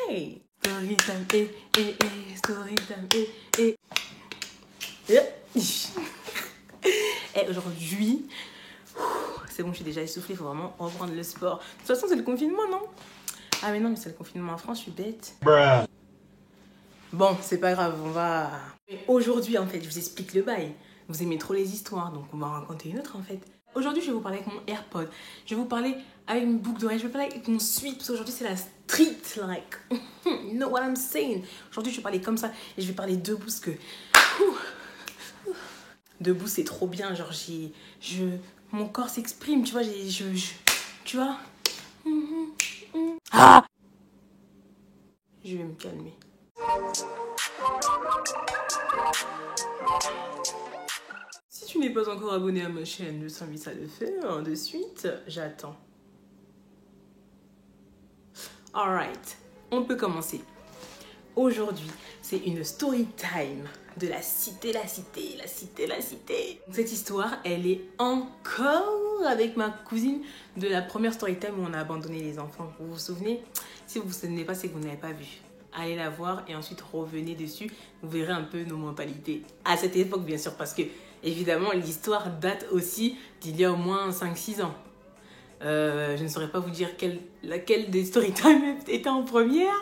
Hey! Story time, story time, Et aujourd'hui, c'est bon, je suis déjà essoufflée, il faut vraiment reprendre le sport. De toute façon, c'est le confinement, non? Ah mais non, mais c'est le confinement en France, je suis bête. Bruh. Bon, c'est pas grave, on va... Aujourd'hui, en fait, je vous explique le bail. Vous aimez trop les histoires, donc on va en raconter une autre, en fait. Aujourd'hui, je vais vous parler avec mon AirPod. Je vais vous parler avec une boucle d'oreille. Je vais parler avec mon sweat, parce qu'aujourd'hui, c'est la street, like. You know what I'm saying? Aujourd'hui, je vais parler comme ça, et je vais parler debout, parce que... Debout, c'est trop bien, genre, mon corps s'exprime, tu vois, tu vois? Ah! Je vais me calmer. Si tu n'es pas encore abonné à ma chaîne, je t'invite à le faire de suite. J'attends. Alright, on peut commencer. Aujourd'hui, c'est une story time de la cité. Cette histoire, elle est encore avec ma cousine de la première story time où on a abandonné les enfants. Vous vous souvenez? Si vous ne vous souvenez pas, c'est que vous n'avez pas vu. Allez la voir et ensuite revenez dessus. Vous verrez un peu nos mentalités. À cette époque, bien sûr, parce que, évidemment, l'histoire date aussi d'il y a au moins 5-6 ans. Je ne saurais pas vous dire laquelle des Storytime était en première,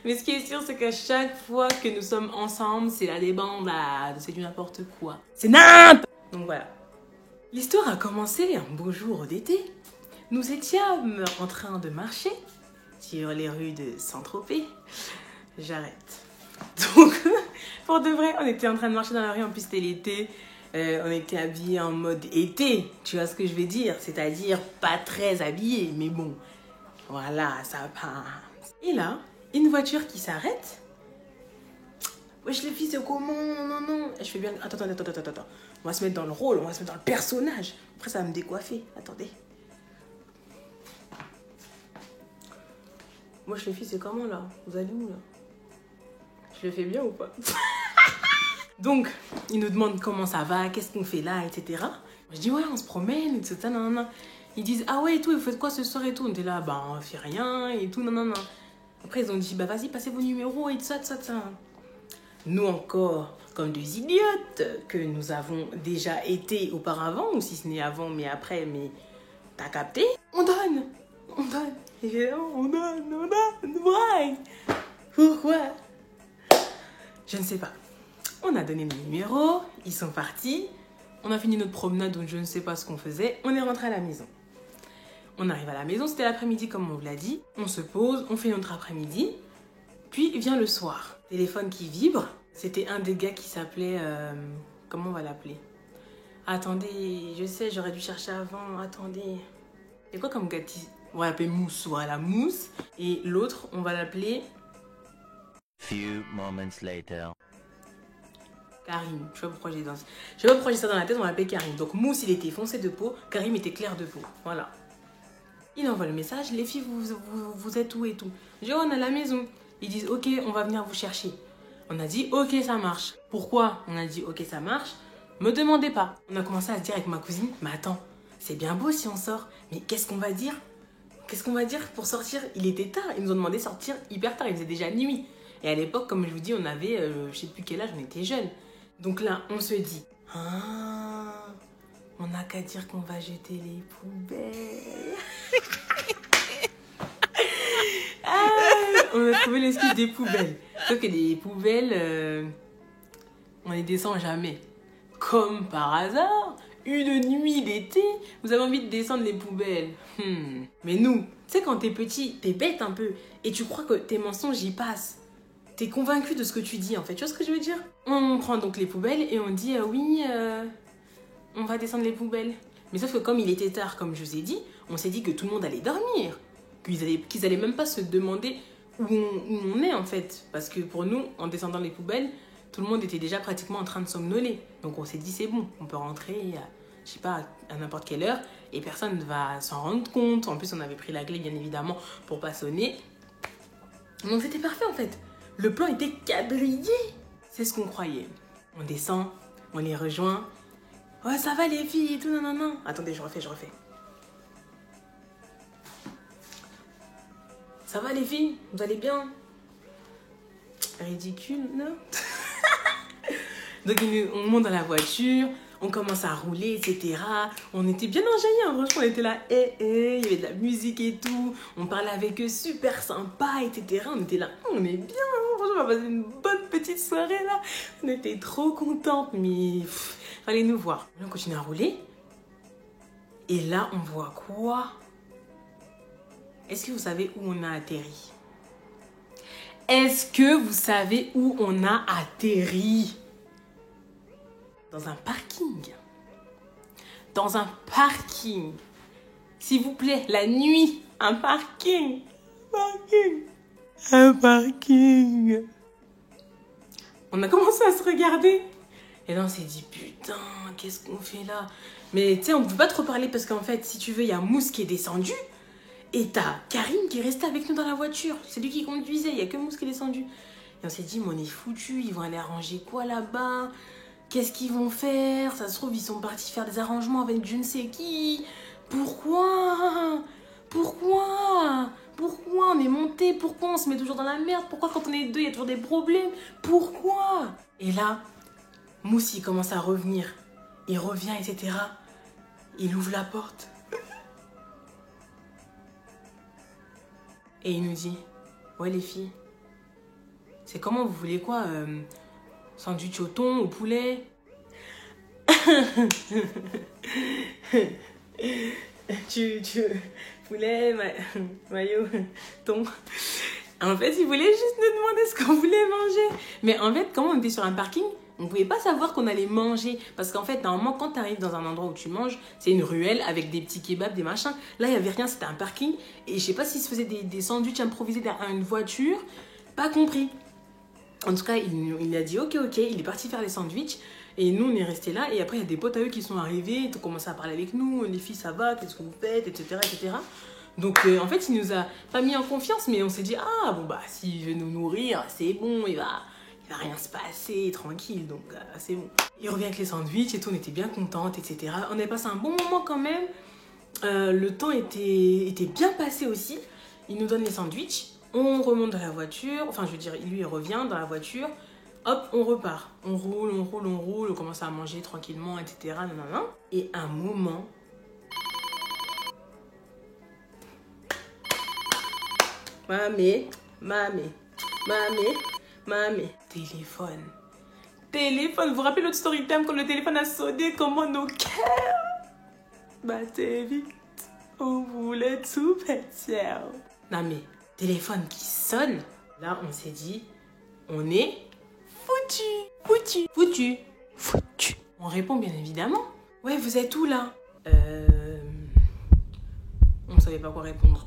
mais ce qui est sûr, c'est qu'à chaque fois que nous sommes ensemble, c'est la débandade, c'est du n'importe quoi. C'est n'importe. Donc voilà. L'histoire a commencé un beau jour d'été. Nous étions en train de marcher sur les rues de Saint-Tropez. J'arrête. Donc, pour de vrai, on était en train de marcher dans la rue, en plus c'était l'été. On était habillés en mode été, tu vois ce que je veux dire? C'est-à-dire pas très habillés, mais bon, voilà, ça passe. Et là, une voiture qui s'arrête. Wesh les filles, c'est comment? Non. Je fais bien... Attends. On va se mettre dans le rôle, on va se mettre dans le personnage. Après, ça va me décoiffer. Attendez. Wesh les filles, c'est comment là? Vous allez où là? Je le fais bien ou pas? Donc, ils nous demandent comment ça va, qu'est-ce qu'on fait là, etc. Je dis, ouais, on se promène, etc. Non. Ils disent, ah ouais, et tout, vous faites quoi ce soir et tout? On était là, bah, on fait rien, et tout, non. Après, ils ont dit, bah, vas-y, passez vos numéros, et tout ça. Nous encore, comme des idiotes, que nous avons déjà été auparavant, ou si ce n'est avant, mais après, mais t'as capté? On donne. Évidemment, on donne. Ouais. Pourquoi? Je ne sais pas. On a donné nos numéros, ils sont partis. On a fini notre promenade, donc je ne sais pas ce qu'on faisait. On est rentré à la maison. On arrive à la maison, c'était l'après-midi comme on vous l'a dit. On se pose, on fait notre après-midi. Puis vient le soir. Téléphone qui vibre. C'était un des gars qui s'appelait... comment on va l'appeler? Attendez, je sais, j'aurais dû chercher avant. Attendez. C'est quoi comme gars? On va l'appeler Mousse, voilà, Mousse. Et l'autre, on va l'appeler... Few moments later. Karim, je sais pas pourquoi j'ai ça dans la tête, on l'appelait Karim. Donc Mousse, il était foncé de peau, Karim était clair de peau. Voilà. Il envoie le message, les filles, vous êtes où et tout? Je dis, oh, on est à la maison. Ils disent, ok, on va venir vous chercher. On a dit, ok, ça marche. Pourquoi on a dit, ok, ça marche? Me demandez pas. On a commencé à se dire avec ma cousine, mais attends, c'est bien beau si on sort, mais qu'est-ce qu'on va dire? Qu'est-ce qu'on va dire pour sortir? Il était tard, ils nous ont demandé de sortir hyper tard, il faisait déjà nuit. Et à l'époque, comme je vous dis, on avait, je sais plus quel âge, on était jeunes. Donc là, on se dit, ah, on n'a qu'à dire qu'on va jeter les poubelles. On a trouvé l'excuse des poubelles. Sauf que des poubelles, on les descend jamais. Comme par hasard, une nuit d'été, vous avez envie de descendre les poubelles. Mais nous, tu sais, quand t'es petit, t'es bête un peu. Et tu crois que tes mensonges y passent. T'es convaincu de ce que tu dis en fait, tu vois ce que je veux dire? On prend donc les poubelles et on dit oui, on va descendre les poubelles. Mais sauf que comme il était tard, comme je vous ai dit, on s'est dit que tout le monde allait dormir. Qu'ils allaient même pas se demander où on est en fait. Parce que pour nous, en descendant les poubelles, tout le monde était déjà pratiquement en train de somnoler. Donc on s'est dit c'est bon, on peut rentrer je sais pas, à n'importe quelle heure et personne ne va s'en rendre compte. En plus on avait pris la clé bien évidemment pour pas sonner. Donc c'était parfait en fait. Le plan était quadrillé. C'est ce qu'on croyait. On descend, on les rejoint. Ouais, ça va les filles et tout, non. Attendez, je refais. Ça va les filles? Vous allez bien? ridicule, non? Donc on monte dans la voiture, on commence à rouler, etc. On était bien enjaillés, hein. Franchement, on était là, il y avait de la musique et tout. On parlait avec eux, super sympa, etc. On était là, on est bien, hein. Franchement, on va passer une bonne petite soirée là. On était trop contentes, mais fallait nous voir. On continue à rouler. Et là, on voit quoi? Est-ce que vous savez où on a atterri? Est-ce que vous savez où on a atterri? Dans un parking. Dans un parking. S'il vous plaît, la nuit, un parking. Un parking. On a commencé à se regarder. Et là, on s'est dit, putain, qu'est-ce qu'on fait là? Mais tu sais, on ne peut pas trop parler parce qu'en fait, si tu veux, il y a Mousse qui est descendu. Et t'as Karim qui est resté avec nous dans la voiture. C'est lui qui conduisait, il n'y a que Mousse qui est descendu. Et on s'est dit, mais on est foutus, ils vont aller arranger quoi là-bas? Qu'est-ce qu'ils vont faire? Ça se trouve, ils sont partis faire des arrangements avec je ne sais qui. Pourquoi? Pourquoi on est monté? Pourquoi on se met toujours dans la merde? Pourquoi quand on est deux, il y a toujours des problèmes? Pourquoi? Et là, Mousse, il commence à revenir. Il revient, etc. Il ouvre la porte. Et il nous dit, ouais les filles, c'est comment, vous voulez quoi? Sandwich au thon, au poulet? Poulet, maillot, thon. En fait, il voulait juste nous demander ce qu'on voulait manger. Mais en fait, comme on était sur un parking, on ne pouvait pas savoir qu'on allait manger. Parce qu'en fait, normalement, quand tu arrives dans un endroit où tu manges, c'est une ruelle avec des petits kebabs, des machins. Là, il n'y avait rien, c'était un parking. Et je sais pas s'ils se faisaient des sandwichs improvisés derrière une voiture. Pas compris. En tout cas, il a dit ok, il est parti faire les sandwichs. Et nous, on est restés là. Et après, il y a des potes à eux qui sont arrivés. Ils ont commencé à parler avec nous. Les filles, ça va? Qu'est-ce que vous faites? Etc. etc. Donc, en fait, il nous a pas mis en confiance. Mais on s'est dit, ah, bon, bah, s'il veut nous nourrir, c'est bon. Il va rien se passer, tranquille. Donc, c'est bon. Il revient avec les sandwichs et tout. On était bien contentes, etc. On a passé un bon moment quand même. Le temps était bien passé aussi. Il nous donne les sandwichs. On remonte dans la voiture. Enfin, je veux dire, lui, il revient dans la voiture. Hop, on repart. On roule. On commence à manger tranquillement, etc. Nanana. Et un moment... Mamé. Téléphone. Vous vous rappelez l'autre story time quand le téléphone a sonné, comment nos cœurs battaient vite. On voulait tout faire. Non mais, téléphone qui sonne. Là, on s'est dit, on est foutu. On répond bien évidemment. Ouais, vous êtes où là? On ne savait pas quoi répondre.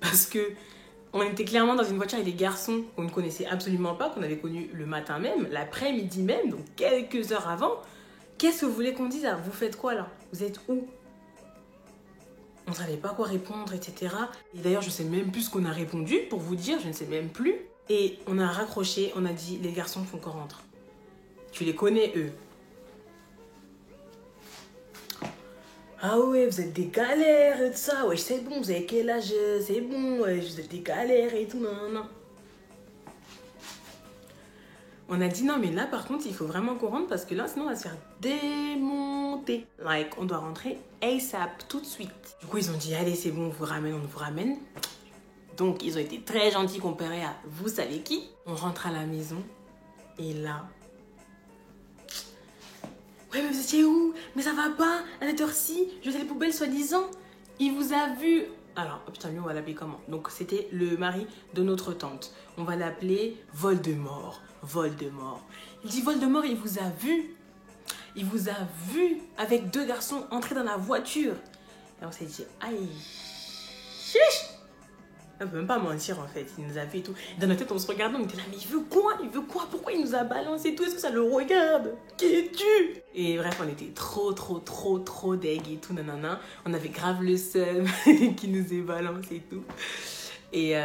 Parce que on était clairement dans une voiture avec des garçons qu'on ne connaissait absolument pas, qu'on avait connus le matin même, l'après-midi même, donc quelques heures avant. Qu'est-ce que vous voulez qu'on dise? Vous faites quoi là? Vous êtes où? On ne savait pas quoi répondre, etc. Et d'ailleurs, je ne sais même plus ce qu'on a répondu, pour vous dire, je ne sais même plus. Et on a raccroché, on a dit, les garçons font qu'on rentre. Tu les connais, eux. Ah ouais, vous êtes des galères et tout ça. Ouais, c'est bon, vous avez quel âge? C'est bon, ouais, vous êtes des galères et tout, non. On a dit non, mais là, par contre, il faut vraiment qu'on rentre parce que là, sinon, on va se faire démonter. Like, on doit rentrer ASAP, tout de suite. Du coup, ils ont dit, allez, c'est bon, on vous ramène. Donc, ils ont été très gentils comparé à vous savez qui. On rentre à la maison et là... Ouais, mais vous étiez où? Mais ça va pas, à cette heure-ci, je faisais les poubelles soi-disant. Il vous a vu. Alors, oh putain, lui, on va l'appeler comment? Donc, c'était le mari de notre tante. On va l'appeler Voldemort. Il dit Voldemort, il vous a vu. Il vous a vu avec deux garçons entrer dans la voiture. Et on s'est dit, aïe, chiche. On peut même pas mentir en fait, il nous a vu et tout. Dans notre tête, on se regardait, on était là, mais il veut quoi? Pourquoi il nous a balancé et tout? Est-ce que ça le regarde? Qui es-tu? Et bref, on était trop deg et tout, nanana. On avait grave le seum qui nous est balancé et tout. Et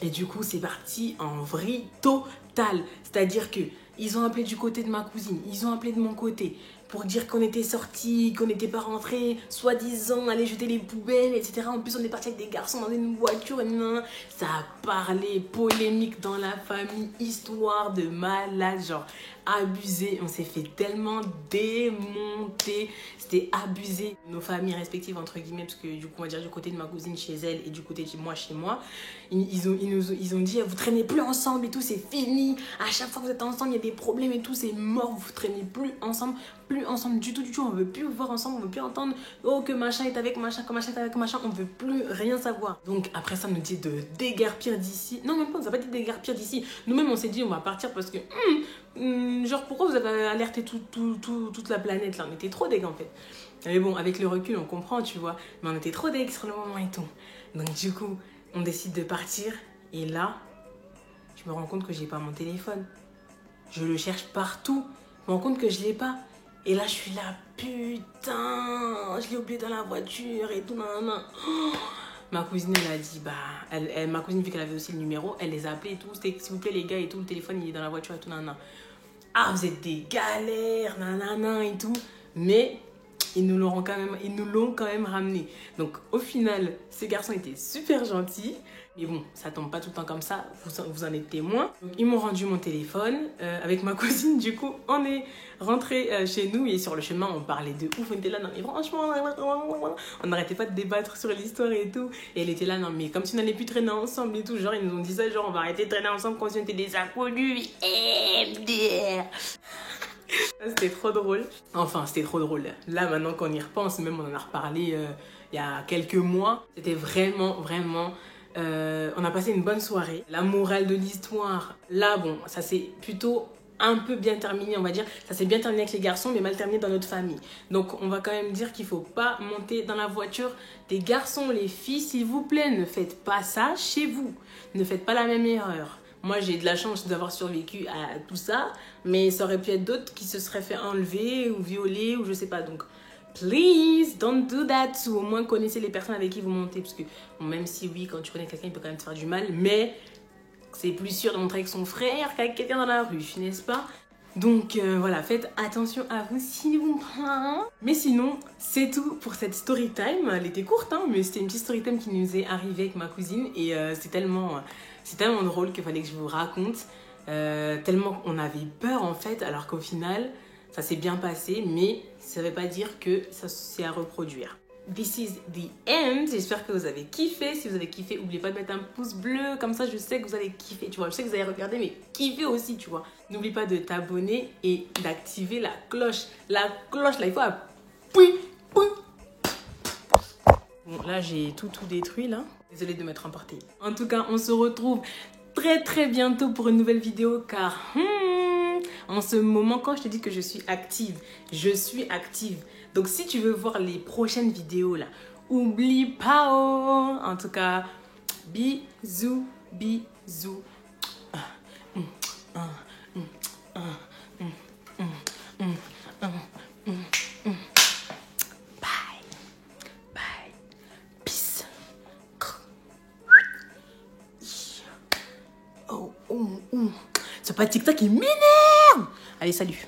du coup, c'est parti en vrille totale. C'est-à-dire que ils ont appelé du côté de ma cousine, ils ont appelé de mon côté. pour dire qu'on était sortis, qu'on n'était pas rentrés, soi-disant aller jeter les poubelles, etc. En plus, on est parti avec des garçons dans une voiture. Et nan. Ça a parlé, polémique dans la famille, histoire de malade, genre abusé. On s'est fait tellement démonter. C'était abusé. Nos familles respectives, entre guillemets, parce que du coup, on va dire du côté de ma cousine chez elle et du côté de moi chez moi, ils ont dit, vous traînez plus ensemble et tout, c'est fini. À chaque fois que vous êtes ensemble, il y a des problèmes et tout, c'est mort, vous traînez plus ensemble du tout, on veut plus vous voir ensemble, on veut plus entendre, oh que machin est avec machin, que machin est avec machin, on veut plus rien savoir. Donc après ça, on nous dit de déguerpir d'ici. Non, même pas, on n'a pas dit de déguerpir d'ici. Nous-mêmes, on s'est dit, on va partir parce que, genre, pourquoi vous avez alerté toute la planète là? On était trop dég en fait. Mais bon, avec le recul, on comprend, tu vois. Mais on était trop dég sur le moment et tout. Donc du coup, on décide de partir. Et là, je me rends compte que j'ai pas mon téléphone. Je le cherche partout. Je me rends compte que je l'ai pas. Et là, je suis là, putain, je l'ai oublié dans la voiture et tout, nanana. Oh, ma cousine, elle a dit, ma cousine, vu qu'elle avait aussi le numéro, elle les a appelés et tout. C'était, s'il vous plaît, les gars, et tout, le téléphone, il est dans la voiture et tout, nanana. Ah, vous êtes des galères, nanana et tout. Mais ils nous l'ont quand même ramené. Donc, au final, ces garçons étaient super gentils. Mais bon, ça tombe pas tout le temps comme ça, vous en êtes témoin. Donc, ils m'ont rendu mon téléphone. Avec ma cousine, du coup, on est rentré chez nous. Et sur le chemin, on parlait de ouf. On était là, non mais franchement, on n'arrêtait pas de débattre sur l'histoire et tout. Et elle était là, non mais comme si on n'allait plus traîner ensemble et tout. Genre, ils nous ont dit ça, genre, on va arrêter de traîner ensemble quand on était des inconnus. C'était trop drôle. Enfin, c'était trop drôle. Là, maintenant qu'on y repense, même on en a reparlé il y a quelques mois. C'était vraiment... on a passé une bonne soirée. La morale de l'histoire, là, bon, ça s'est plutôt un peu bien terminé, on va dire. Ça s'est bien terminé avec les garçons, mais mal terminé dans notre famille. Donc, on va quand même dire qu'il ne faut pas monter dans la voiture des garçons, les filles. S'il vous plaît, ne faites pas ça chez vous. Ne faites pas la même erreur. Moi, j'ai de la chance d'avoir survécu à tout ça, mais ça aurait pu être d'autres qui se seraient fait enlever ou violer ou je sais pas. Donc, please, don't do that. Ou au moins, connaissez les personnes avec qui vous montez. Parce que, bon, même si oui, quand tu connais quelqu'un, il peut quand même te faire du mal, mais c'est plus sûr de montrer avec son frère qu'avec quelqu'un dans la rue, n'est-ce pas? Donc voilà, faites attention à vous s'il vous plaît. Mais sinon, c'est tout pour cette story time. Elle était courte, hein, mais c'était une petite story time qui nous est arrivée avec ma cousine. Et c'est tellement drôle qu'il fallait que je vous raconte. Tellement on avait peur en fait, alors qu'au final, ça s'est bien passé. Mais ça ne veut pas dire que ça c'est à reproduire. This is the end. J'espère que vous avez kiffé. Si vous avez kiffé, n'oubliez pas de mettre un pouce bleu. Comme ça, je sais que vous allez kiffer. Tu vois, je sais que vous allez regarder, mais kiffer aussi, tu vois. N'oublie pas de t'abonner et d'activer la cloche. La cloche, là, il faut appuyer. Bon, là, j'ai tout détruit, là. Désolée de m'être emportée. En tout cas, on se retrouve très bientôt pour une nouvelle vidéo, car en ce moment, quand je te dis que je suis active. Donc, si tu veux voir les prochaines vidéos, là, oublie pas. En tout cas, bisous. Bye. Peace. C'est pas TikTok qui m'énerve. Allez, salut.